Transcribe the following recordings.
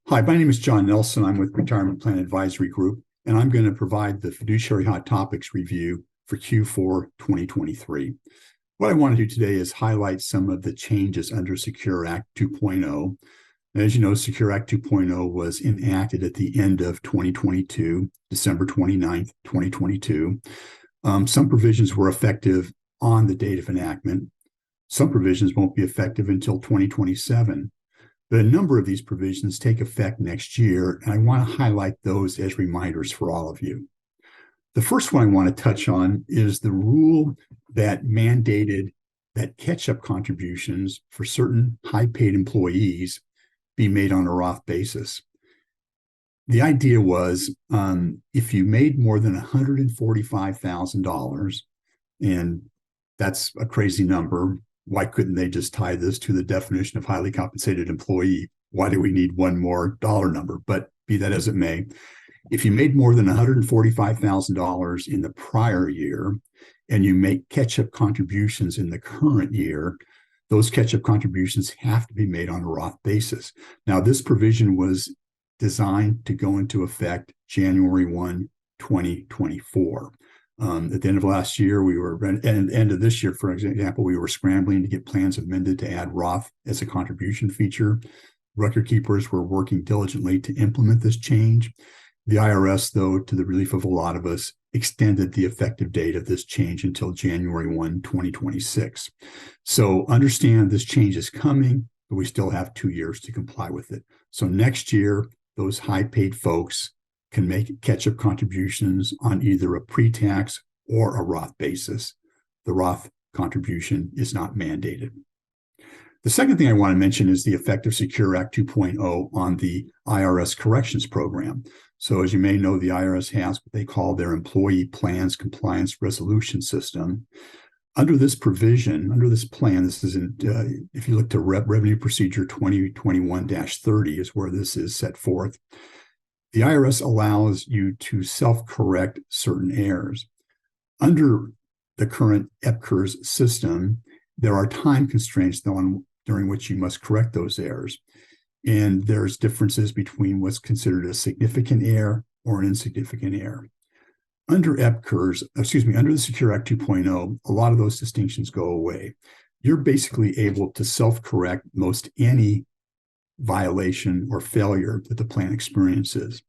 Hi, my name is John Nelson. I'm with Retirement Plan Advisory Group, and I'm going to provide the Fiduciary Hot Topics review for Q4 2023. What I want to do today is highlight some of the changes under Secure Act 2.0. As you know, Secure Act 2.0 was enacted at the end of 2022, December 29th, 2022. Some provisions were effective on the date of enactment. Some provisions won't be effective until 2027. But a number of these provisions take effect next year, and I want to highlight those as reminders for all of you. The first one I want to touch on is the rule that mandated that catch-up contributions for certain high-paid employees be made on a Roth basis. The idea was if you made more than $145,000, and that's a crazy number, why couldn't they just tie this to the definition of highly compensated employee? Why do we need one more dollar number? But be that as it may, if you made more than $145,000 in the prior year and you make catch-up contributions in the current year, those catch-up contributions have to be made on a Roth basis. Now, this provision was designed to go into effect January 1, 2024. At the end of last year, and end of this year, for example, we were scrambling to get plans amended to add Roth as a contribution feature. Record keepers were working diligently to implement this change. The IRS, though, to the relief of a lot of us, extended the effective date of this change until January 1, 2026. So understand this change is coming, but we still have 2 years to comply with it. So next year, those high-paid folks can make catch-up contributions on either a pre-tax or a Roth basis. The Roth contribution is not mandated. The second thing I want to mention is the effect of Secure Act 2.0 on the IRS corrections program. So as you may know, the IRS has what they call their Employee Plans Compliance Resolution System. Under this provision, under this plan, this is if you look to Revenue Procedure 2021-30 is where this is set forth. The IRS allows you to self-correct certain errors. Under the current EPCRS system, there are time constraints during which you must correct those errors. And there's differences between what's considered a significant error or an insignificant error. Under under the Secure Act 2.0, a lot of those distinctions go away. You're basically able to self-correct most any violation or failure that the plan experiences.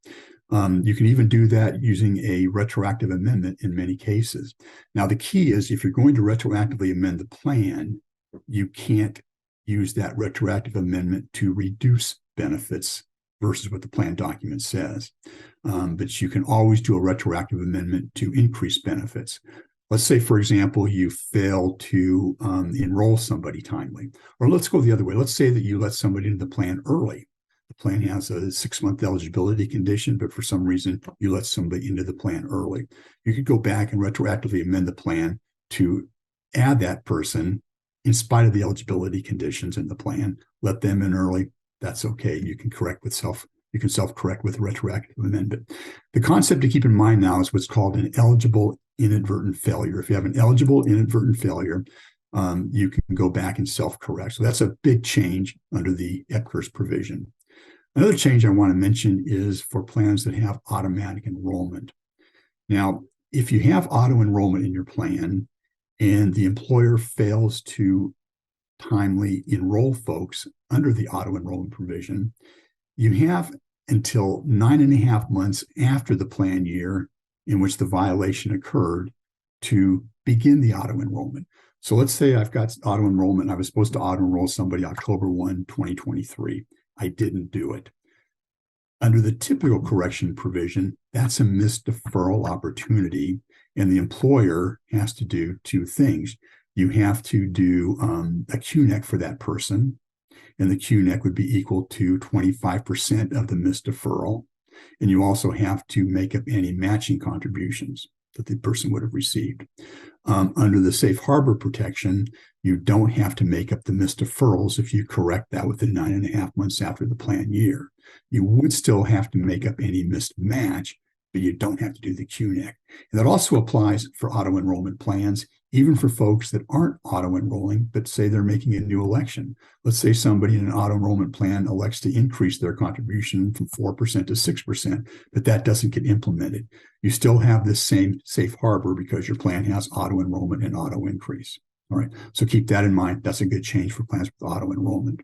You can even do that using a retroactive amendment in many cases. Now, the key is if you're going to retroactively amend the plan, you can't use that retroactive amendment to reduce benefits versus what the plan document says. But you can always do a retroactive amendment to increase benefits. Let's say, for example, you fail to enroll somebody timely. Or let's go the other way. Let's say that you let somebody into the plan early. The plan has a 6-month eligibility condition, but for some reason, you let somebody into the plan early. You could go back and retroactively amend the plan to add that person in spite of the eligibility conditions in the plan. Let them in early. That's okay. You can self-correct with a retroactive amendment. The concept to keep in mind now is what's called an eligible inadvertent failure. If you have an eligible inadvertent failure, you can go back and self-correct. So that's a big change under the EPCRS provision. Another change I want to mention is for plans that have automatic enrollment. Now, if you have auto enrollment in your plan and the employer fails to timely enroll folks under the auto enrollment provision, you have until 9.5 months after the plan year in which the violation occurred to begin the auto enrollment. So let's say I've got auto enrollment. I was supposed to auto enroll somebody October 1, 2023. I didn't do it. Under the typical correction provision, that's a missed deferral opportunity, and the employer has to do 2 things. You have to do a QNEC for that person, and the QNEC would be equal to 25% of the missed deferral. And you also have to make up any matching contributions that the person would have received. Under the safe harbor protection, you don't have to make up the missed deferrals if you correct that within 9.5 months after the plan year. You would still have to make up any missed match, but you don't have to do the QNEC. And that also applies for auto enrollment plans even for folks that aren't auto-enrolling, but say they're making a new election. Let's say somebody in an auto-enrollment plan elects to increase their contribution from 4% to 6%, but that doesn't get implemented. You still have this same safe harbor because your plan has auto-enrollment and auto-increase. All right, so keep that in mind. That's a good change for plans with auto-enrollment.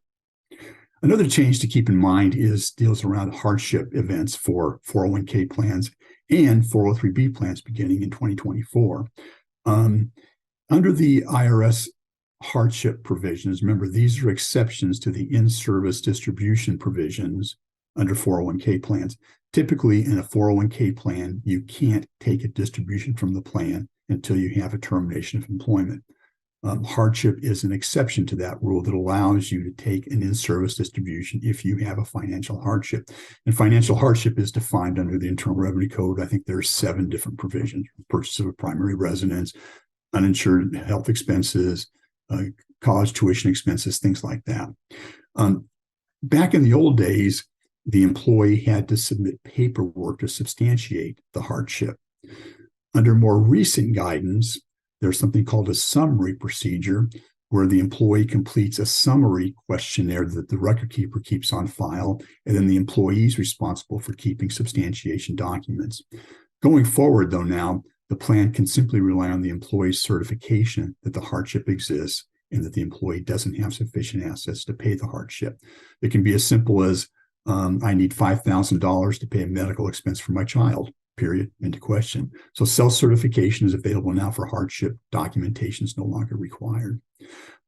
Another change to keep in mind is deals around hardship events for 401k plans and 403b plans beginning in 2024. Under the IRS hardship provisions, remember, these are exceptions to the in-service distribution provisions under 401k plans. Typically, in a 401k plan, you can't take a distribution from the plan until you have a termination of employment. Hardship is an exception to that rule that allows you to take an in-service distribution if you have a financial hardship. And financial hardship is defined under the Internal Revenue Code. I think there are 7 different provisions: purchase of a primary residence, uninsured health expenses, college tuition expenses, things like that. Back in the old days, the employee had to submit paperwork to substantiate the hardship. Under more recent guidance, there's something called a summary procedure where the employee completes a summary questionnaire that the record keeper keeps on file, and then the employee is responsible for keeping substantiation documents. Going forward, though, now, the plan can simply rely on the employee's certification that the hardship exists and that the employee doesn't have sufficient assets to pay the hardship. It can be as simple as, I need $5,000 to pay a medical expense for my child, period, end of question. So self-certification is available now for hardship. Documentation is no longer required.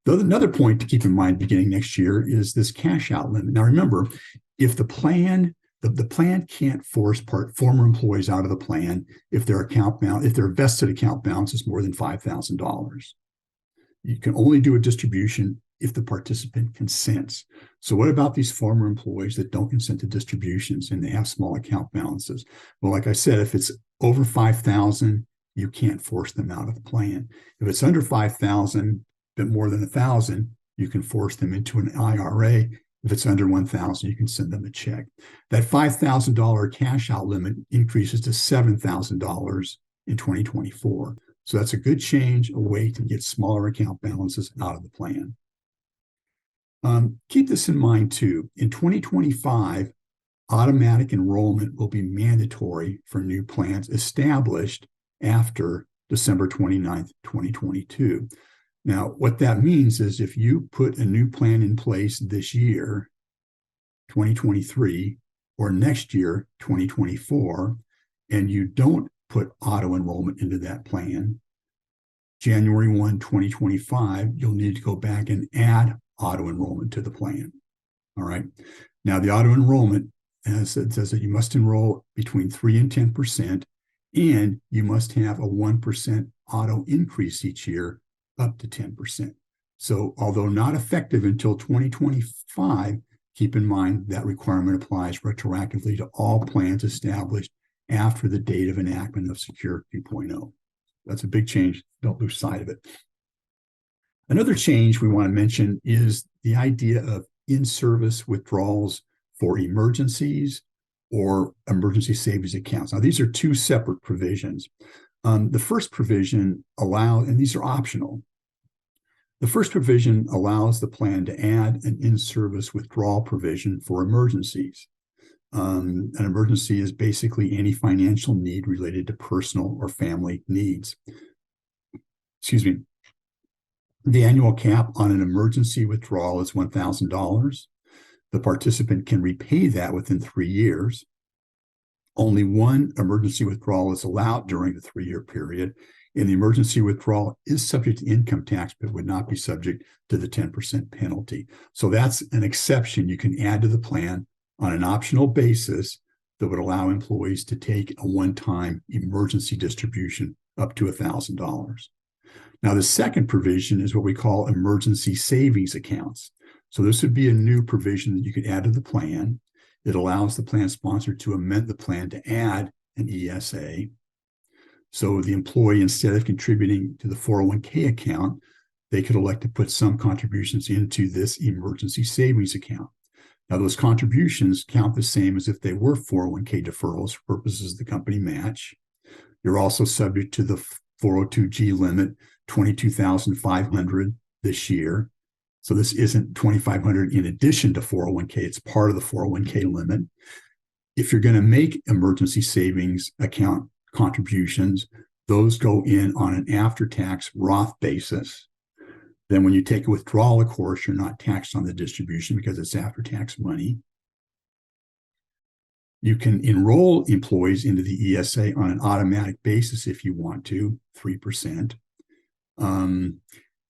Though another point to keep in mind beginning next year is this cash out limit. Now remember, if the plan can't force former employees out of the plan if their vested account balance is more than $5,000. You can only do a distribution if the participant consents. So what about these former employees that don't consent to distributions and they have small account balances? Well, like I said, if it's over 5,000, you can't force them out of the plan. If it's under 5,000, but more than 1,000, you can force them into an IRA. If it's under 1,000, you can send them a check. That $5,000 cash out limit increases to $7,000 in 2024. So that's a good change, a way to get smaller account balances out of the plan. Keep this in mind too. In 2025, automatic enrollment will be mandatory for new plans established after December 29th, 2022. Now, what that means is if you put a new plan in place this year, 2023, or next year, 2024, and you don't put auto enrollment into that plan, January 1, 2025, you'll need to go back and add auto enrollment to the plan. All right. Now, the auto enrollment says that you must enroll between 3 and 10%, and you must have a 1% auto increase each year up to 10%. So although not effective until 2025, keep in mind that requirement applies retroactively to all plans established after the date of enactment of Secure 2.0. That's a big change. Don't lose sight of it. Another change we want to mention is the idea of in-service withdrawals for emergencies or emergency savings accounts. Now, these are 2 separate provisions. The first provision allows, and these are optional. The first provision allows the plan to add an in-service withdrawal provision for emergencies. An emergency is basically any financial need related to personal or family needs. Excuse me. The annual cap on an emergency withdrawal is $1,000. The participant can repay that within 3 years. Only one emergency withdrawal is allowed during the 3-year period, and the emergency withdrawal is subject to income tax, but would not be subject to the 10% penalty. So that's an exception you can add to the plan on an optional basis that would allow employees to take a one-time emergency distribution up to $1,000. Now, the second provision is what we call emergency savings accounts. So this would be a new provision that you could add to the plan. It allows the plan sponsor to amend the plan to add an ESA. So the employee, instead of contributing to the 401k account, they could elect to put some contributions into this emergency savings account. Now, those contributions count the same as if they were 401k deferrals for purposes of the company match. You're also subject to the 402G limit $22,500 this year. So this isn't $2,500 in addition to 401k. It's part of the 401k limit. If you're going to make emergency savings account contributions, those go in on an after-tax Roth basis. Then when you take a withdrawal, of course, you're not taxed on the distribution because it's after-tax money. You can enroll employees into the ESA on an automatic basis if you want to, 3%.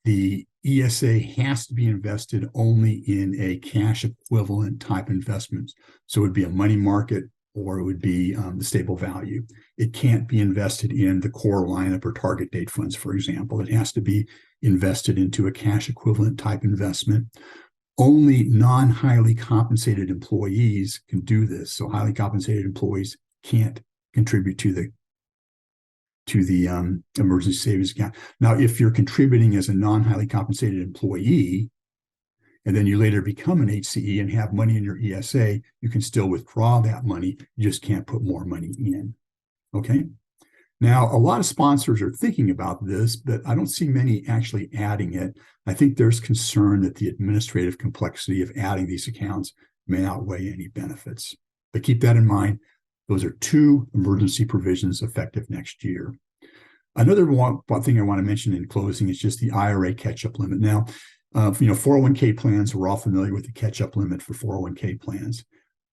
The ESA has to be invested only in a cash equivalent type investments. So it would be a money market or it would be the stable value. It can't be invested in the core lineup or target date funds, for example. It has to be invested into a cash equivalent type investment. Only non-highly compensated employees can do this. So highly compensated employees can't contribute to the emergency savings account. Now, if you're contributing as a non-highly compensated employee, and then you later become an HCE and have money in your ESA, you can still withdraw that money. You just can't put more money in. Okay. Now, a lot of sponsors are thinking about this, but I don't see many actually adding it. I think there's concern that the administrative complexity of adding these accounts may outweigh any benefits. But keep that in mind. Those are two emergency provisions effective next year. Another one thing I want to mention in closing is just the IRA catch-up limit. Now, 401k plans, we're all familiar with the catch-up limit for 401k plans.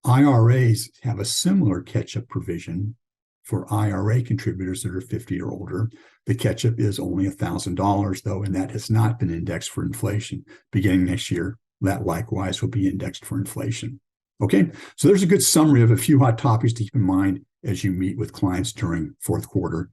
IRAs have a similar catch-up provision for IRA contributors that are 50 or older. The catch-up is only $1,000, though, and that has not been indexed for inflation. Beginning next year, that likewise will be indexed for inflation. Okay, so there's a good summary of a few hot topics to keep in mind as you meet with clients during fourth quarter.